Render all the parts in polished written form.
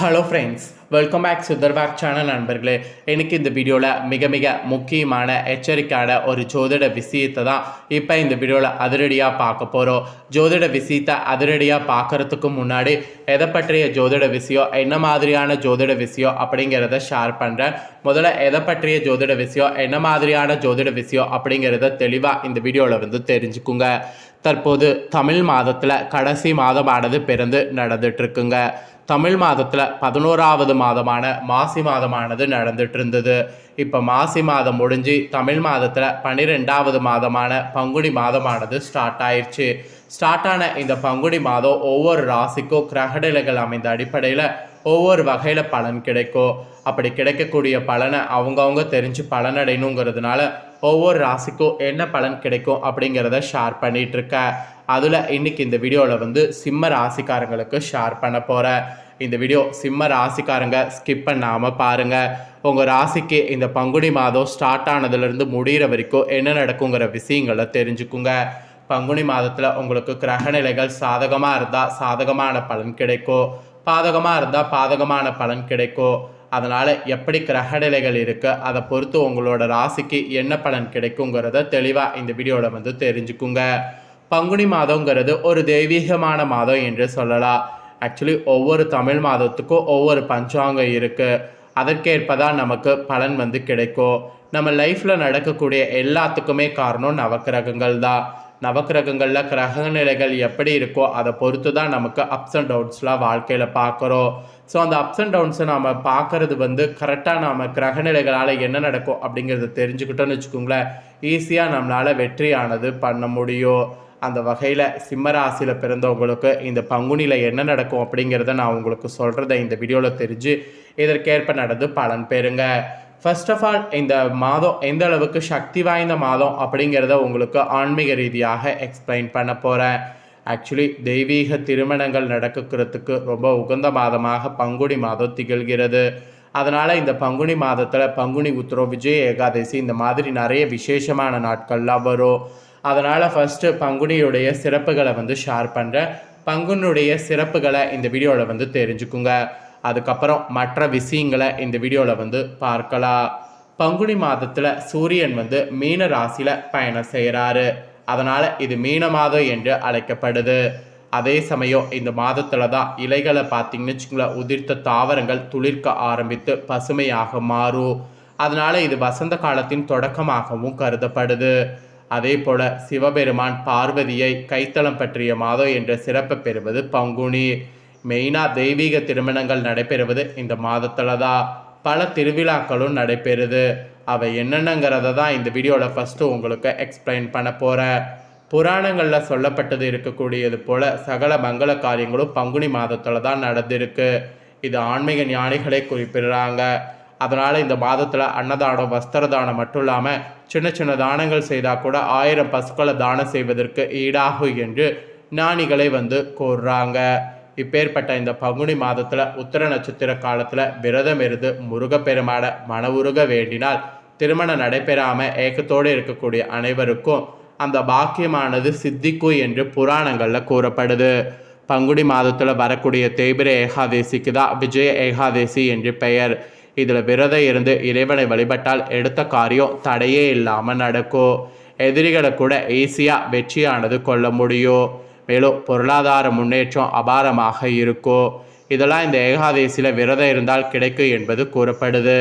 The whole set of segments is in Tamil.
ஹலோ ஃப்ரெண்ட்ஸ், வெல்கம் பேக் சுதர்பாக் சேனல் நண்பர்களே. எனக்கு இந்த வீடியோவில் மிக முக்கியமான எச்சரிக்கையான ஒரு ஜோதிட விஷயத்தை தான் இப்போ இந்த வீடியோவில் அதிரடியாக பார்க்க போகிறோம். ஜோதிட விஷயத்தை அதிரடியாக பார்க்குறதுக்கு முன்னாடி எதை பற்றிய ஜோதிட விஷயம், என்ன மாதிரியான ஜோதிட விஷயம் அப்படிங்கிறத ஷேர் பண்ணுறேன். முதல்ல எதை பற்றிய ஜோதிட விஷயம், என்ன மாதிரியான ஜோதிட விஷயம் அப்படிங்கிறத தெளிவாக இந்த வீடியோவில் தெரிஞ்சுக்குங்க. தற்போது தமிழ் மாதத்தில் கடைசி மாதமானது பிறந்து நடந்துட்டுருக்குங்க. தமிழ் மாதத்தில் 11வது மாதமான மாசி மாதமானது நடந்துட்டு இருந்தது. இப்போ மாசி மாதம் முடிஞ்சு தமிழ் மாதத்தில் 12வது மாதமான பங்குனி மாதமானது ஸ்டார்ட் ஆயிடுச்சு. ஸ்டார்ட் ஆன இந்த பங்குனி மாதம் ஒவ்வொரு ராசிக்கும் கிரகநிலைகள் அமைந்த அடிப்படையில் ஒவ்வொரு வகையில் பலன் கிடைக்கும். அப்படி கிடைக்கக்கூடிய பலனை அவங்கவுங்க தெரிஞ்சு பலனடையணுங்கிறதுனால ஒவ்வொரு ராசிக்கும் என்ன பலன் கிடைக்கும் அப்படிங்கிறத ஷேர் பண்ணிகிட்ருக்கேன். அதில் இன்றைக்கி இந்த வீடியோவில் சிம்ம ராசிக்காரங்களுக்கு ஷேர் பண்ண போகிறேன். இந்த வீடியோ சிம்ம ராசிக்காரங்க ஸ்கிப் பண்ணாமல் பாருங்கள். உங்கள் ராசிக்கு இந்த பங்குனி மாதம் ஸ்டார்ட் ஆனதுலேருந்து முடிகிற வரைக்கும் என்ன நடக்குங்கிற விஷயங்களை தெரிஞ்சுக்குங்க. பங்குனி மாதத்தில் உங்களுக்கு கிரகநிலைகள் சாதகமாக இருந்தால் சாதகமான பலன் கிடைக்கும், பாதகமாக இருந்தால் பாதகமான பலன் கிடைக்கும். அதனால் எப்படி கிரகநிலைகள் இருக்குது அதை பொறுத்து உங்களோட ராசிக்கு என்ன பலன் கிடைக்குங்கிறத தெளிவாக இந்த வீடியோவில் தெரிஞ்சுக்குங்க. பங்குனி மாதங்கிறது ஒரு தெய்வீகமான மாதம் என்று சொல்லலாம். ஆக்சுவலி ஒவ்வொரு தமிழ் மாதத்துக்கும் ஒவ்வொரு பஞ்சாங்கம் இருக்குது. அதற்கேற்பதான் நமக்கு பலன் கிடைக்கும். நம்ம லைஃப்பில் நடக்கக்கூடிய எல்லாத்துக்குமே காரணம் நவக்கிரகங்கள் தான். நவக்கிரகங்களில் கிரக நிலைகள் எப்படி இருக்கோ அதை பொறுத்து தான் நமக்கு அப்ஸ் அண்ட் டவுன்ஸ்லாம் வாழ்க்கையில் பார்க்குறோம். ஸோ அந்த அப்ஸ் அண்ட் டவுன்ஸை நாம் பார்க்குறது கரெக்டாக நாம் கிரகநிலைகளால் என்ன நடக்கும் அப்படிங்கிறத தெரிஞ்சுக்கிட்டோன்னு வச்சுக்கோங்களேன், ஈஸியாக நம்மளால் வெற்றியானது பண்ண முடியும். அந்த வகையில் சிம்மராசியில் பிறந்தவங்களுக்கு இந்த பங்குனியில் என்ன நடக்கும் அப்படிங்கிறத நான் உங்களுக்கு சொல்கிறத இந்த வீடியோவில் தெரிஞ்சு இதற்கேற்ப நடந்து பலன் பெறுங்க. ஃபர்ஸ்ட் ஆஃப் ஆல், இந்த மாதம் எந்த அளவுக்கு சக்தி வாய்ந்த மாதம் அப்படிங்கிறத உங்களுக்கு ஆன்மீக ரீதியாக எக்ஸ்பிளைன் பண்ண போகிறேன். ஆக்சுவலி தெய்வீக திருமணங்கள் நடக்கிறதுக்கு ரொம்ப உகந்த மாதமாக பங்குனி மாதம் திகழ்கிறது. அதனால் இந்த பங்குனி மாதத்தில் பங்குனி உத்திரம், விஜய ஏகாதசி இந்த மாதிரி நிறைய விசேஷமான நாட்கள்லாம் வரும். அதனால் ஃபஸ்ட்டு பங்குனியுடைய சிறப்புகளை ஷேர் பண்ணுறேன். பங்குனுடைய சிறப்புகளை இந்த வீடியோவில் தெரிஞ்சுக்குங்க. அதுக்கப்புறம் மற்ற விஷயங்களை இந்த வீடியோவில் பார்க்கலாம். பங்குனி மாதத்தில் சூரியன் மீன ராசியில் பயணம் செய்கிறாரு. அதனால் இது மீன மாதம் என்று அழைக்கப்படுது. அதே சமயம் இந்த மாதத்தில் தான் இலைகளை பார்த்திங்கன்னு வச்சுக்கோங்களேன், உதிர்த்த தாவரங்கள் துளிர்க்க ஆரம்பித்து பசுமையாக மாறும். அதனால் இது வசந்த காலத்தின் தொடக்கமாகவும் கருதப்படுது. அதே போல் சிவபெருமான் பார்வதியை கைத்தளம் பற்றிய மாதம் என்ற சிறப்பு பெறுவது பங்குனி. மெயினாக தெய்வீக திருமணங்கள் நடைபெறுவது இந்த மாதத்தில் தான். பல திருவிழாக்களும் நடைபெறுது. அவை என்னென்னங்கிறத தான் இந்த வீடியோவில் ஃபஸ்ட்டு உங்களுக்கு எக்ஸ்பிளைன் பண்ண போகிறேன். புராணங்களில் சொல்லப்பட்டது இருக்கக்கூடியது போல் சகல மங்கள காரியங்களும் பங்குனி மாதத்தில் தான் நடந்திருக்கு. இது ஆன்மீக ஞானிகளை குறிப்பிடுறாங்க. அதனால் இந்த மாதத்தில் அன்னதானம், வஸ்திரதானம் மட்டும் இல்லாமல் சின்ன தானங்கள் செய்தால் கூட 1000 பசுக்களை தானம் செய்வதற்கு ஈடாகும் என்று ஞானிகளை கூறுறாங்க. இப்பேற்பட்ட இந்த பங்குனி மாதத்தில் உத்திர நட்சத்திர காலத்தில் விரதம் இருந்து முருகப்பெருமான மனவுருக வேண்டினால் திருமணம் நடைபெறாமல் ஏக்கத்தோடு இருக்கக்கூடிய அனைவருக்கும் அந்த பாக்கியமானது சித்திக்கும் என்று புராணங்களில் கூறப்படுது. பங்குனி மாதத்தில் வரக்கூடிய தேய்பிரை ஏகாதேசிக்கு தான் விஜய ஏகாதேசி என்று பெயர். இதில் விரதம் இருந்து இறைவனை வழிபட்டால் எடுத்த காரியம் தடையே இல்லாமல் நடக்கும். எதிரிகளை கூட ஈஸியாக வெற்றியானது கொள்ள முடியும். மேலும் பொருளாதார முன்னேற்றம் அபாரமாக இருக்கும். இதெல்லாம் இந்த ஏகாதேசியில் விரதம் இருந்தால் கிடைக்கும் என்பது கூறப்படுது.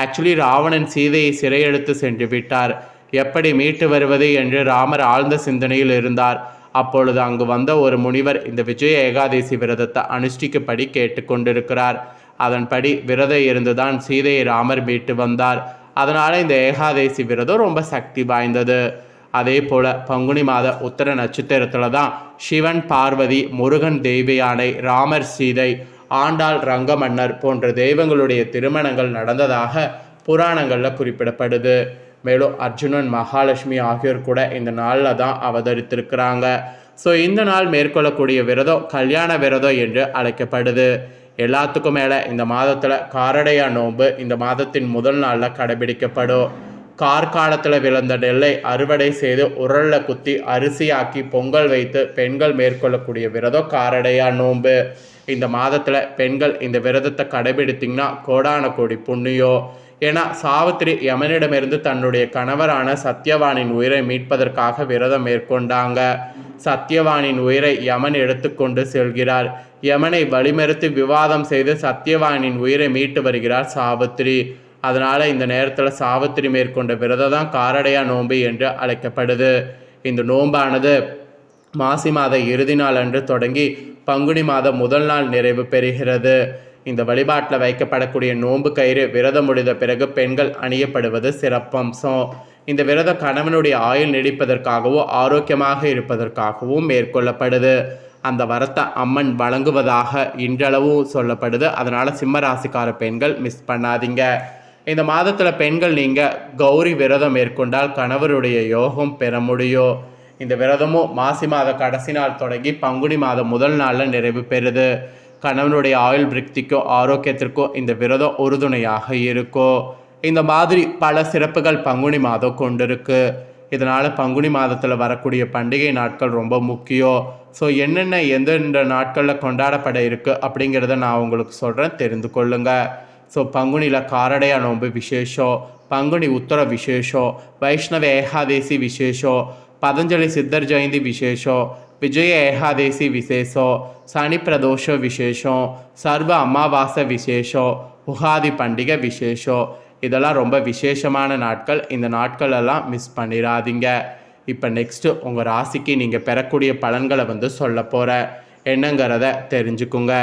ஆக்சுவலி ராவணன் சீதையை சிறையெடுத்து சென்று விட்டார். எப்படி மீட்டு வருவது என்று ராமர் ஆழ்ந்த சிந்தனையில் இருந்தார். அப்பொழுது அங்கு வந்த ஒரு முனிவர் இந்த விஜய ஏகாதேசி விரதத்தை அனுஷ்டிக்கும்படி கேட்டுக்கொண்டிருக்கிறார். அதன்படி விரதம் இருந்துதான் சீதையை ராமர் மீட்டு வந்தார். அதனால் இந்த ஏகாதேசி விரதம் ரொம்ப சக்தி வாய்ந்தது. அதே போல் பங்குனி மாத உத்தர நட்சத்திரத்தில் தான் சிவன், பார்வதி, முருகன் தெய்வயானை, ராமர், சீதை, ஆண்டாள், ரங்கமன்னர் போன்ற தெய்வங்களுடைய திருமணங்கள் நடந்ததாக புராணங்களில் குறிப்பிடப்படுது. மேலும் அர்ஜுனன், மகாலட்சுமி ஆகியோர் கூட இந்த நாளில் தான் அவதரித்திருக்கிறாங்க. ஸோ இந்த நாள் மேற்கொள்ளக்கூடிய விரதம் கல்யாண விரதம் என்று அழைக்கப்படுது. எல்லாத்துக்கும் மேலே இந்த மாதத்தில் காரடையா நோன்பு இந்த மாதத்தின் முதல் நாளில் கடைபிடிக்கப்படும். கார்காலத்தில் விளைந்த நெல்லை அறுவடை செய்து உரலில் குத்தி அரிசியாக்கி பொங்கல் வைத்து பெண்கள் மேற்கொள்ளக்கூடிய விரதம் காரடையா நோன்பு. இந்த மாதத்தில் பெண்கள் இந்த விரதத்தை கடைபிடித்திங்கன்னா கோடான கோடி புண்ணியம். ஏன்னா சாவித்திரி யமனிடமிருந்து தன்னுடைய கணவரான சத்யவானின் உயிரை மீட்பதற்காக விரதம் மேற்கொண்டாங்க. சத்யவானின் உயிரை யமன் எடுத்துக்கொண்டு செல்கிறார். யமனை வழிமறுத்து விவாதம் செய்து சத்யவானின் உயிரை மீட்டு வருகிறார் சாவித்திரி. அதனால் இந்த நேரத்தில் சாவித்திரி மேற்கொண்ட விரதம் தான் காரடையா நோன்பு என்று அழைக்கப்படுது. இந்த நோன்பானது மாசி மாத இறுதி நாள் அன்று தொடங்கி பங்குனி மாதம் முதல் நாள் நிறைவு பெறுகிறது. இந்த வழிபாட்டில் வைக்கப்படக்கூடிய நோன்பு கயிறு விரதம் முடிந்த பிறகு பெண்கள் அணியப்படுவது சிறப்பம்சம். இந்த விரதம் கணவனுடைய ஆயுள் நீடிப்பதற்காகவும் ஆரோக்கியமாக இருப்பதற்காகவும் மேற்கொள்ளப்படுது. அந்த வரத்தை அம்மன் வழங்குவதாக இன்றளவும் சொல்லப்படுது. அதனால் சிம்ம ராசிக்கார பெண்கள் மிஸ் பண்ணாதீங்க. இந்த மாதத்தில் பெண்கள் நீங்கள் கௌரி விரதம் மேற்கொண்டால் கணவருடைய யோகம் பெற முடியும். இந்த விரதமும் மாசி மாத கடைசி நாள் தொடங்கி பங்குனி மாதம் முதல் நாளில் நிறைவு பெறுது. கணவனுடைய ஆயுள் விருத்திக்கும் ஆரோக்கியத்திற்கும் இந்த விரதம் உறுதுணையாக இருக்கும். இந்த மாதிரி பல சிறப்புகள் பங்குனி மாதம் கொண்டிருக்கு. இதனால் பங்குனி மாதத்தில் வரக்கூடிய பண்டிகை நாட்கள் ரொம்ப முக்கியம். ஸோ என்னென்ன எந்தெந்த நாட்களில் கொண்டாடப்பட இருக்குது அப்படிங்கிறத நான் உங்களுக்கு சொல்கிறேன், தெரிந்து கொள்ளுங்கள். ஸோ பங்குனியில் காரடையா நோன்பு விசேஷம், பங்குனி உத்தர விசேஷம், வைஷ்ணவ ஏகாதேசி விசேஷம், பதஞ்சலி சித்தர் ஜெயந்தி விசேஷம், விஜய ஏகாதேசி விசேஷம், சனி பிரதோஷ விசேஷம், சர்வ அமாவாசை விசேஷம், உகாதி பண்டிகை விசேஷம். இதெல்லாம் ரொம்ப விசேஷமான நாட்கள். இந்த நாட்களெல்லாம் மிஸ் பண்ணிடாதீங்க. இப்போ நெக்ஸ்ட்டு உங்கள் ராசிக்கு நீங்கள் பெறக்கூடிய பலன்களை சொல்ல போகிறேன். என்னங்கிறத தெரிஞ்சுக்குங்க.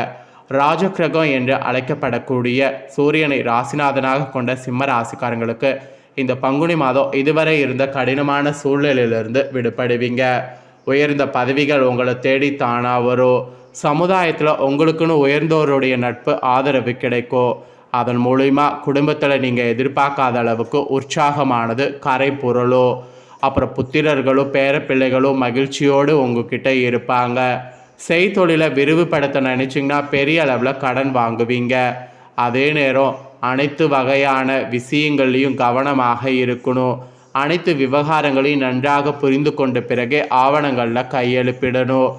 ராஜகிரகம் என்று அழைக்கப்படக்கூடிய சூரியனை ராசிநாதனாக கொண்ட சிம்ம ராசிக்காரங்களுக்கு இந்த பங்குனி மாதம் இதுவரை இருந்த கடினமான சூழ்நிலையிலிருந்து விடுபடுவீங்க. உயர்ந்த பதவிகள் உங்களை தேடி தானா வரும். சமுதாயத்தில் உங்களுக்குன்னு உயர்ந்தோருடைய நட்பு ஆதரவு கிடைக்கும். அதன் மூலிமா குடும்பத்தில் நீங்கள் எதிர்பார்க்காத அளவுக்கு உற்சாகமானது கரை புரளும். அப்புறம் புத்திரர்களும் பேரப்பிள்ளைகளும் மகிழ்ச்சியோடு உங்ககிட்ட இருப்பாங்க. செய்தொழிலை விரிவுபடுத்த நினச்சிங்கன்னா பெரிய அளவில் கடன் வாங்குவீங்க. அதே நேரம் அனைத்து வகையான விஷயங்கள்லையும் கவனமாக இருக்கணும். அனைத்து விவகாரங்களையும் நன்றாக புரிந்து கொண்ட பிறகே ஆவணங்களில் கையெழுப்பிடணும்.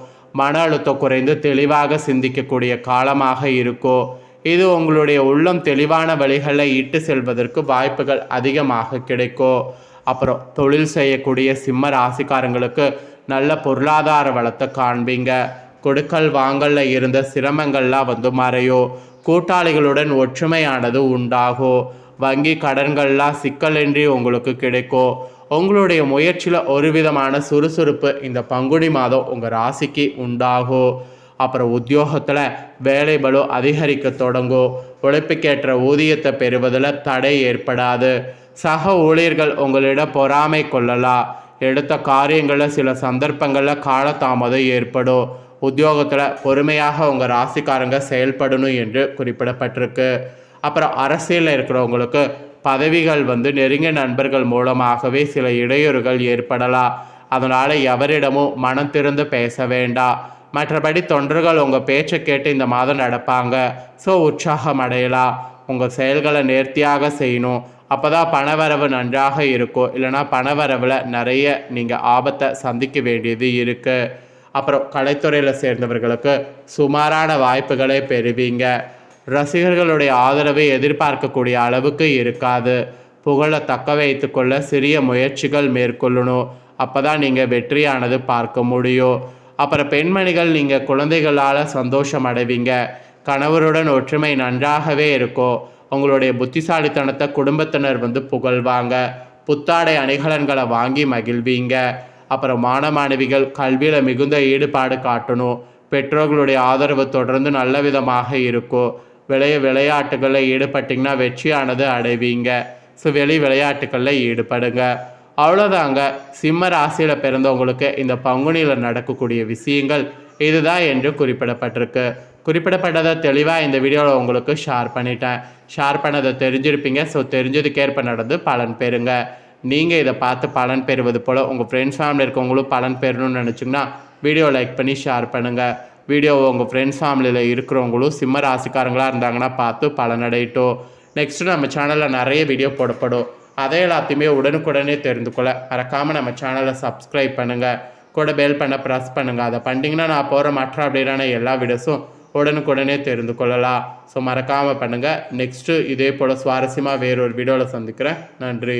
மன அழுத்தம் குறைந்து தெளிவாக சிந்திக்கக்கூடிய காலமாக இருக்கும். இது உங்களுடைய உள்ளம் தெளிவான வழிகளில் இட்டு செல்வதற்கு வாய்ப்புகள் அதிகமாக கிடைக்கும். அப்புறம் தொழில் செய்யக்கூடிய சிம்ம ராசிக்காரங்களுக்கு நல்ல பொருளாதார வளத்தை காண்பீங்க. கொடுக்கல் வாங்கலில் இருந்த சிரமங்கள்லாம் மறையும். கூட்டாளிகளுடன் ஒற்றுமையானது உண்டாகும். வங்கி கடன்கள்லாம் சிக்கலின்றி உங்களுக்கு கிடைக்கும். உங்களுடைய முயற்சியில் ஒரு விதமான சுறுசுறுப்பு இந்த பங்குனி மாதம் உங்கள் ராசிக்கு உண்டாகும். அப்புறம் உத்தியோகத்தில் வேலை பளு அதிகரிக்க தொடங்கும். உழைப்புக்கேற்ற ஊதியத்தை பெறுவதில் தடை ஏற்படாது. சக ஊழியர்கள் உங்களிடம் பொறாமை கொள்ளலாம். எடுத்த காரியங்களில் சில சந்தர்ப்பங்களில் காலதாமதம் ஏற்படும். உத்தியோகத்தில் பொறுமையாக உங்கள் ராசிக்காரங்க செயல்படணும் என்று குறிப்பிடப்பட்டிருக்கு. அப்புறம் அரசியலில் இருக்கிறவங்களுக்கு பதவிகள் நெருங்கிய நண்பர்கள் மூலமாகவே சில இடையூறுகள் ஏற்படலாம். அதனால் எவரிடமும் மனம் திறந்து பேச வேண்டாம். மற்றபடி தொண்டர்கள் உங்கள் பேச்சை கேட்டு இந்த மாதம் நடப்பாங்க. ஸோ உற்சாகம் அடையலாம். உங்கள் செயல்களை நேர்த்தியாக செய்யணும். அப்போ தான் பணவரவு நன்றாக இருக்கும். இல்லைனா பணவரவில் நிறைய நீங்கள் ஆபத்தை சந்திக்க வேண்டியது இருக்குது. அப்புறம் கலைத்துறையில் சேர்ந்தவர்களுக்கு சுமாரான வாய்ப்புகளை பெறுவீங்க. ரசிகர்களுடைய ஆதரவை எதிர்பார்க்கக்கூடிய அளவுக்கு இருக்காது. புகழை தக்க வைத்து கொள்ள சிறிய முயற்சிகள் மேற்கொள்ளணும். அப்போ தான் நீங்கள் வெற்றியானது பார்க்க முடியும். அப்புறம் பெண்மணிகள் நீங்கள் குழந்தைகளால் சந்தோஷம் அடைவீங்க. கணவருடன் ஒற்றுமை நன்றாகவே இருக்கும். உங்களுடைய புத்திசாலித்தனத்தை குடும்பத்தினர் புகழ்வாங்க. புத்தாடை அணிகலன்களை வாங்கி மகிழ்வீங்க. அப்புறம் மாணவிகள் கல்வியில் மிகுந்த ஈடுபாடு காட்டணும். பெற்றோர்களுடைய ஆதரவு தொடர்ந்து நல்ல விதமாக இருக்கும். விளையாட்டுகளில் ஈடுபட்டிங்கன்னா வெற்றியானது அடைவீங்க. ஸோ விளையாட்டுகளில் ஈடுபடுங்க. அவ்வளோதாங்க. சிம்ம ராசியில் பிறந்தவங்களுக்கு இந்த பங்குனியில் நடக்கக்கூடிய விஷயங்கள் இதுதான் என்று குறிப்பிடப்பட்டிருக்கு. குறிப்பிடப்பட்டதை தெளிவாக இந்த வீடியோவில் உங்களுக்கு ஷேர் பண்ணிட்டேன். ஷேர் பண்ணதை தெரிஞ்சிருப்பீங்க. ஸோ தெரிஞ்சதுக்கேற்ப நடந்து பலன் பெறுங்க. நீங்கள் இதை பார்த்து பலன் பெறுவது போல் உங்கள் ஃப்ரெண்ட்ஸ் ஃபேமிலி இருக்கவங்களும் பலன் பெறணும்னு நினச்சிங்கன்னா வீடியோ லைக் பண்ணி ஷேர் பண்ணுங்கள். வீடியோவை உங்கள் ஃப்ரெண்ட்ஸ் ஃபேமிலியில் இருக்கிறவங்களும் சிம்ம ராசிக்காரங்களாக இருந்தாங்கன்னா பார்த்து பலனடையட்டும். நெக்ஸ்ட்டு நம்ம சேனலில் நிறைய வீடியோ போடப்படும். அதை எல்லாத்தையுமே உடனுக்குடனே தெரிந்து கொள்ள மறக்காமல் நம்ம சேனலை சப்ஸ்கிரைப் பண்ணுங்கள், கூட பெல் பண்ண ப்ரெஸ் பண்ணுங்கள். அதை பண்ணிட்டீங்கன்னா நான் போகிற மற்ற அப்டேட்டான எல்லா வீடியோஸும் உடனுக்குடனே தெரிந்து கொள்ளலாம். ஸோ மறக்காமல் பண்ணுங்கள். நெக்ஸ்ட்டு இதே போல் சுவாரஸ்யமாக வேறொரு வீடியோவில் சந்திக்கிறேன். நன்றி.